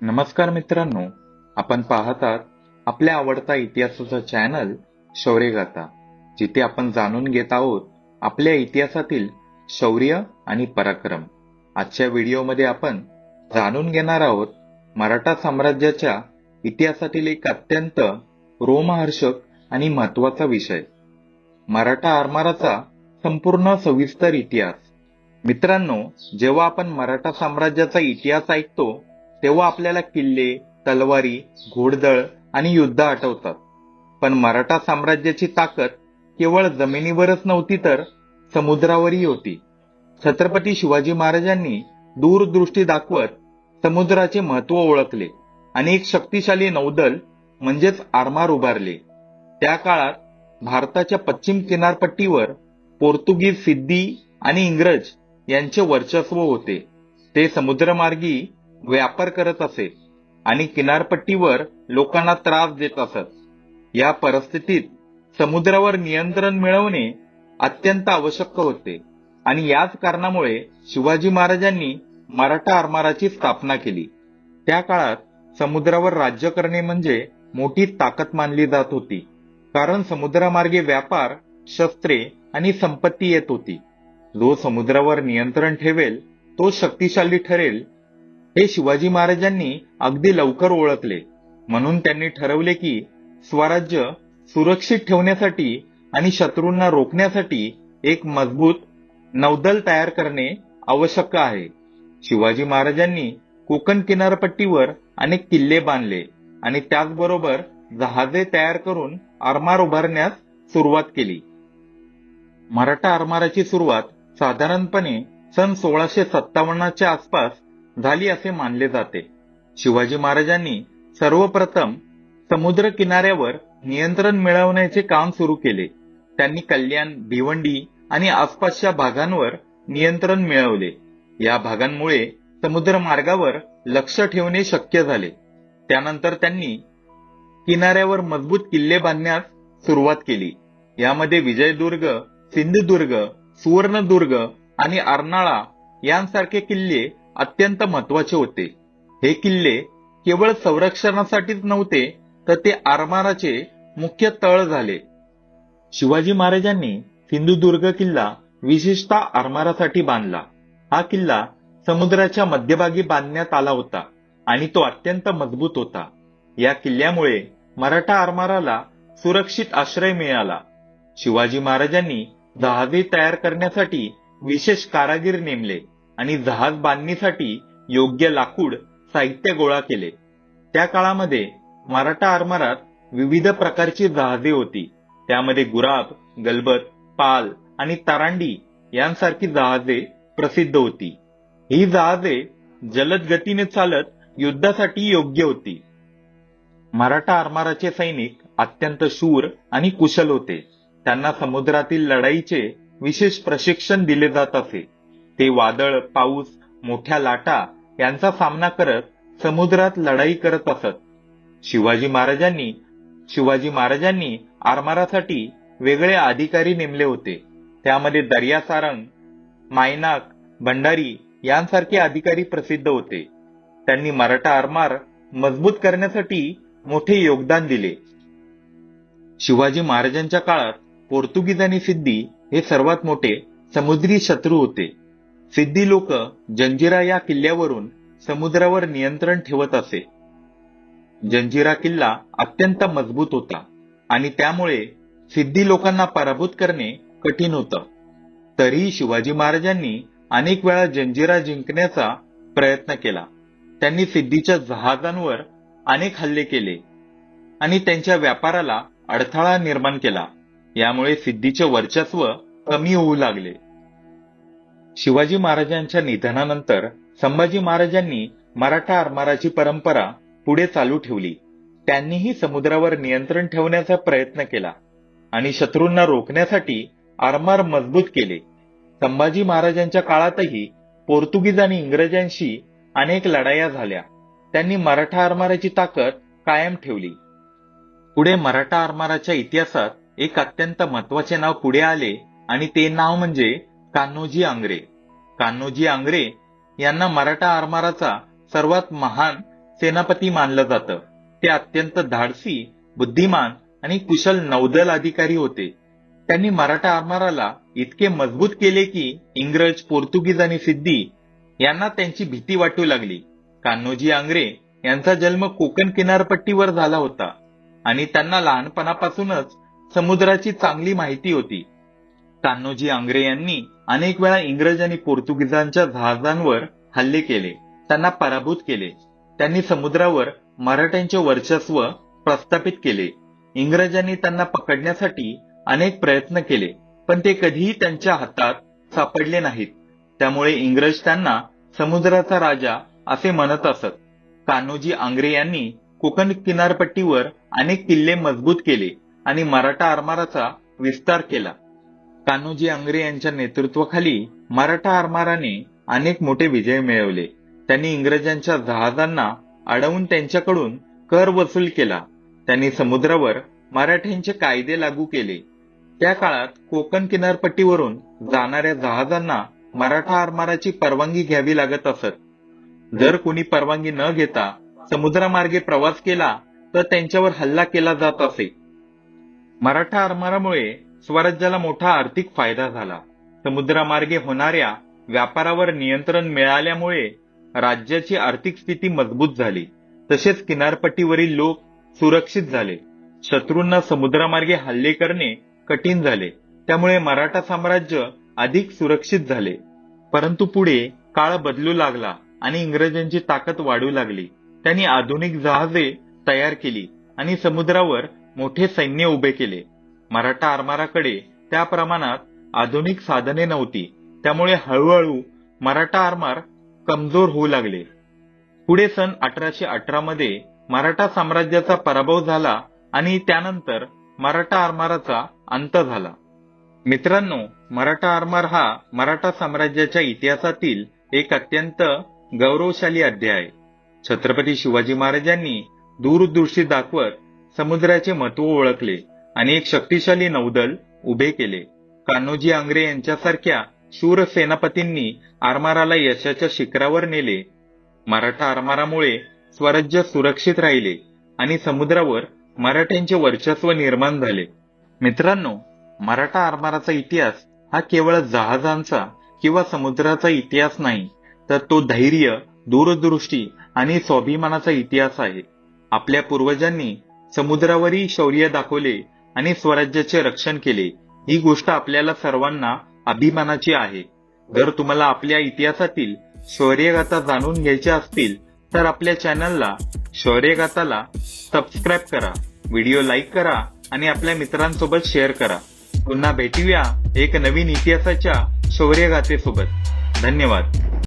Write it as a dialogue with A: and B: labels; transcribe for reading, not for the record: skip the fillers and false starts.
A: नमस्कार मित्रांनो, आपण पाहतात आपल्या आवडता इतिहासाचा चॅनल शौर्यगाथा, जिथे आपण जाणून घेत आहोत आपल्या इतिहासातील शौर्य आणि पराक्रम. आजच्या व्हिडिओमध्ये आपण जाणून घेणार आहोत मराठा साम्राज्याच्या इतिहासातील एक अत्यंत रोमहर्षक आणि महत्वाचा विषय, मराठा आरमाराचा संपूर्ण सविस्तर इतिहास. मित्रांनो, जेव्हा आपण मराठा साम्राज्याचा इतिहास ऐकतो तेव्हा आपल्याला किल्ले, तलवारी, घोडदळ आणि युद्ध आठवतात. पण मराठा साम्राज्याची ताकद केवळ जमिनीवरच नव्हती, तर समुद्रावरही होती. छत्रपती शिवाजी महाराजांनी दूरदृष्टी दाखवत समुद्राचे महत्त्व ओळखले आणि एक शक्तिशाली नौदल म्हणजेच आरमार उभारले. त्या काळात भारताच्या पश्चिम किनारपट्टीवर पोर्तुगीज, सिद्धी आणि इंग्रज यांचे वर्चस्व होते. ते समुद्रमार्गी व्यापार करत असे आणि किनारपट्टीवर लोकांना त्रास देत असत. या परिस्थितीत समुद्रावर नियंत्रण मिळवणे अत्यंत आवश्यक होते आणि याच कारणामुळे शिवाजी महाराजांनी मराठा आरमाराची स्थापना केली. त्या काळात समुद्रावर राज्य करणे म्हणजे मोठी ताकद मानली जात होती, कारण समुद्रामार्गे व्यापार, शस्त्रे आणि संपत्ती येत होती. जो समुद्रावर नियंत्रण ठेवेल तो शक्तिशाली ठरेल, हे शिवाजी महाराजांनी अगदी लवकर ओळखले. म्हणून त्यांनी ठरवले की स्वराज्य सुरक्षित ठेवण्यासाठी आणि शत्रूंना रोखण्यासाठी एक मजबूत नौदल तयार करणे आवश्यक आहे. शिवाजी महाराजांनी कोकण किनारपट्टीवर अनेक किल्ले बांधले आणि त्याचबरोबर जहाजे तयार करून आरमार उभारण्यास सुरुवात केली. मराठा आरमाराची सुरुवात साधारणपणे सन 1657च्या आसपास झाली असे मानले जाते. शिवाजी महाराजांनी सर्वप्रथम समुद्र किनाऱ्यावर नियंत्रण मिळवण्याचे काम सुरू केले. त्यांनी कल्याण, भिवंडी आणि आसपासच्या भागांवर नियंत्रण मिळवले. या भागांमुळे समुद्र मार्गावर लक्ष ठेवणे शक्य झाले. त्यानंतर त्यांनी किनाऱ्यावर मजबूत किल्ले बांधण्यास सुरुवात केली. यामध्ये विजयदुर्ग, सिंधुदुर्ग, सुवर्णदुर्ग आणि अर्नाळा यांसारखे किल्ले अत्यंत महत्वाचे होते. हे किल्ले केवळ संरक्षणासाठीच नव्हते, तर ते आरमाराचे मुख्य तळ झाले. शिवाजी महाराजांनी सिंधुदुर्ग किल्ला विशेषतः आरमारासाठी बांधला. हा किल्ला समुद्राच्या मध्यभागी बांधण्यात आला होता आणि तो अत्यंत मजबूत होता. या किल्ल्यामुळे मराठा आरमाराला सुरक्षित आश्रय मिळाला. शिवाजी महाराजांनी जहाजे तयार करण्यासाठी विशेष कारागीर नेमले आणि जहाज बांधणीसाठी योग्य लाकूड साहित्य गोळा केले. त्या काळामध्ये मराठा आरमारात विविध प्रकारची जहाजे होती. त्यामध्ये गुराब, गलबत, पाल आणि तरांडी यांसारखी जहाजे प्रसिद्ध होती. ही जहाजे जलद गतीने चालत युद्धासाठी योग्य होती. मराठा आरमाराचे सैनिक अत्यंत शूर आणि कुशल होते. त्यांना समुद्रातील लढाईचे विशेष प्रशिक्षण दिले जात असे. ते वादळ, पाऊस, मोठ्या लाटा यांचा सामना करत समुद्रात लढाई करत असत. शिवाजी महाराजांनी आरमारासाठी वेगळे अधिकारी नेमले होते. त्यामध्ये दर्यासारंग, मायनाक, भंडारी यांसारखे अधिकारी प्रसिद्ध होते. त्यांनी मराठा आरमार मजबूत करण्यासाठी मोठे योगदान दिले. शिवाजी महाराजांच्या काळात पोर्तुगीज आणि सिद्धी हे सर्वात मोठे समुद्री शत्रू होते. सिद्धी लोक जंजिरा या किल्ल्यावरून समुद्रावर नियंत्रण ठेवत असे. जंजिरा किल्ला अत्यंत मजबूत होता आणि त्यामुळे सिद्धी लोकांना पराभूत करणे कठीण होतं. तरीही शिवाजी महाराजांनी अनेक वेळा जंजिरा जिंकण्याचा प्रयत्न केला. त्यांनी सिद्धीच्या जहाजांवर अनेक हल्ले केले आणि त्यांच्या व्यापाराला अडथळा निर्माण केला. यामुळे सिद्धीचे वर्चस्व कमी होऊ लागले. शिवाजी महाराजांच्या निधनानंतर संभाजी महाराजांनी मराठा आरमाराची परंपरा पुढे चालू ठेवली. त्यांनीही समुद्रावर नियंत्रण ठेवण्याचा प्रयत्न केला आणि शत्रूंना रोखण्यासाठी आरमार मजबूत केले. संभाजी महाराजांच्या काळातही पोर्तुगीज आणि इंग्रजांशी अनेक लढाया झाल्या. त्यांनी मराठा आरमाराची ताकद कायम ठेवली. पुढे मराठा आरमाराच्या इतिहासात एक अत्यंत महत्वाचे नाव पुढे आले आणि ते नाव म्हणजे कान्होजी आंग्रे. कान्होजी आंग्रे यांना मराठा आरमाराचा सर्वात महान सेनापती मानलं जातं. ते अत्यंत धाडसी, बुद्धिमान आणि कुशल नौदल अधिकारी होते. त्यांनी मराठा आरमाराला इतके मजबूत केले की इंग्रज, पोर्तुगीज आणि सिद्धी यांना त्यांची भीती वाटू लागली. कान्होजी आंग्रे यांचा जन्म कोकण किनारपट्टीवर झाला होता आणि त्यांना लहानपणापासूनच समुद्राची चांगली माहिती होती. कान्होजी आंग्रे यांनी अनेक वेळा इंग्रज आणि पोर्तुगीजांच्या जहाजांवर हल्ले केले, त्यांना पराभूत केले. त्यांनी समुद्रावर मराठ्यांचे वर्चस्व प्रस्थापित केले. इंग्रजांनी त्यांना पकडण्यासाठी अनेक प्रयत्न केले, पण ते कधीही त्यांच्या हातात सापडले नाहीत. त्यामुळे इंग्रज त्यांना समुद्राचा राजा असे म्हणत असत. कान्होजी आंग्रे यांनी कोकण किनारपट्टीवर अनेक किल्ले मजबूत केले आणि मराठा आरमाराचा विस्तार केला. कान्होजी आंग्रे यांच्या नेतृत्वाखाली मराठा आरमाराने अनेक मोठे विजय मिळवले. त्यांनी इंग्रजांच्या जहाजांना अडवून त्यांच्याकडून कर वसूल केला. त्यांनी समुद्रावर मराठ्यांचे कायदे लागू केले. त्या काळात कोकण किनारपट्टीवरून जाणाऱ्या जहाजांना मराठा आरमाराची परवानगी घ्यावी लागत असत. जर कोणी परवानगी न घेता समुद्रामार्गे प्रवास केला तर त्यांच्यावर हल्ला केला जात असे. मराठा आरमारामुळे स्वराज्याला मोठा आर्थिक फायदा झाला. समुद्रामार्गे होणाऱ्या व्यापारावर नियंत्रण मिळाल्यामुळे राज्याची आर्थिक स्थिती मजबूत झाली. तसेच किनारपट्टीवरील लोक सुरक्षित झाले. शत्रूंना समुद्रामार्गे हल्ले करणे कठीण झाले. त्यामुळे मराठा साम्राज्य अधिक सुरक्षित झाले. परंतु पुढे काळ बदलू लागला आणि इंग्रजांची ताकद वाढू लागली. त्यांनी आधुनिक जहाजे तयार केली आणि समुद्रावर मोठे सैन्य उभे केले. मराठा आरमाराकडे त्या प्रमाणात आधुनिक साधने नव्हती. त्यामुळे हळूहळू मराठा आरमार कमजोर होऊ लागले. पुढे सन 1818 मध्ये मराठा साम्राज्याचा पराभव झाला आणि त्यानंतर मराठा आरमाराचा अंत झाला. मित्रांनो, मराठा आरमार हा मराठा साम्राज्याच्या इतिहासातील एक अत्यंत गौरवशाली अध्याय आहे. छत्रपती शिवाजी महाराजांनी दूरदृष्टी दाखवत समुद्राचे महत्त्व ओळखले आणि एक शक्तिशाली नौदल उभे केले. कान्होजी आंग्रे यांच्यासारख्या शूर सेनापतींनी आरमाराला यशाच्या शिखरावर नेले. मराठा आरमारामुळे स्वराज्य सुरक्षित राहिले आणि समुद्रावर मराठ्यांचे वर्चस्व निर्माण झाले. मित्रांनो, मराठा आरमाराचा इतिहास हा केवळ जहाजांचा किंवा समुद्राचा इतिहास नाही, तर तो धैर्य, दूरदृष्टी आणि स्वाभिमानाचा इतिहास आहे. आपल्या पूर्वजांनी समुद्रावरही शौर्य दाखवले आणि स्वराज्याचे रक्षण केले. ही गोष्ट आपल्याला सर्वांना अभिमानाची आहे. जर तुम्हाला आपल्या इतिहासातील शौर्यगाथा जाणून घ्यायच्या असतील तर आपल्या चॅनलला शौर्यगाथाला सबस्क्राईब करा, व्हिडिओ लाईक करा आणि आपल्या मित्रांसोबत शेअर करा. पुन्हा भेटूया एक नवीन इतिहासाच्या शौर्यगाथेसोबत. धन्यवाद.